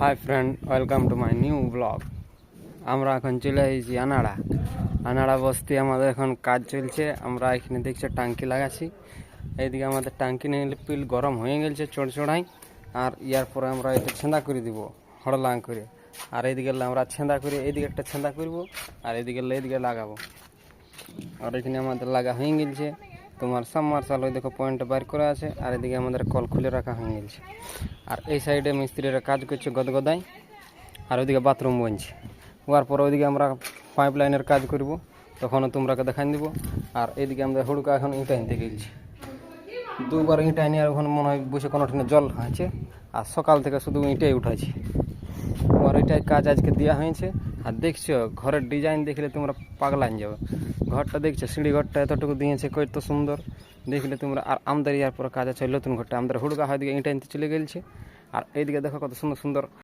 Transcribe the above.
Hi friend, welcome to my new blog. আমরা এখন চলে এসেছি আনাড়া বস্তি। আমাদের এখন কাজ চলছে। আমরা এখানে দেখছি টাঙ্কি লাগাচ্ছি। এইদিকে আমাদের টাঙ্কি নিয়ে পিল গরম হয়ে গেছে চড়চড়াই। আর ইয়ার পরে আমরা এটা ছেঁদা করে দিব হড়লাং করে। আর এইদিকে আমরা ছেঁদা করে এইদিকে একটা ছেঁদা করবো, আর এইদিকে লাগাবো। আর এখানে আমাদের লাগা হয়ে গেছে। তোমার সাবমার্শাল ওই দেখো পয়েন্টটা বার করে আছে, আর এদিকে আমাদের কল খুলে রাখা হয়ে গেছে। আর এই সাইডে মিস্ত্রিরা কাজ করছে গদগদায়, আর ওইদিকে বাথরুম বনছে। হওয়ার পরে ওইদিকে আমরা পাইপ লাইনের কাজ করব, তখনও তোমরাকে দেখাই দিব। আর এইদিকে আমরা হুড়কা এখন ইঁটা আনতে গেছি। দুবার ইঁটা নিয়ে আর ওখানে মনে হয় বসে কোনো ঠিনে জল আছে। আর সকাল থেকে শুধু ইঁটাই উঠাইছি। আর ওইটাই কাজ আজকে দেওয়া হয়েছে। আর দেখছো ঘরের ডিজাইন দেখলে তোমরা পাগলান যাবে। ঘরটা দেখছো, সিঁড়ি ঘরটা এতটুকু দিয়েছে, কত সুন্দর দেখলে তোমরা। আর আমাদের ইয়ার পরে কাজ আছে নতুন ঘরটা। আমাদের হুড়কা হয়দিকে ইঁটা আনতে চলে গেছে। আর এইদিকে দেখো কত সুন্দর সুন্দর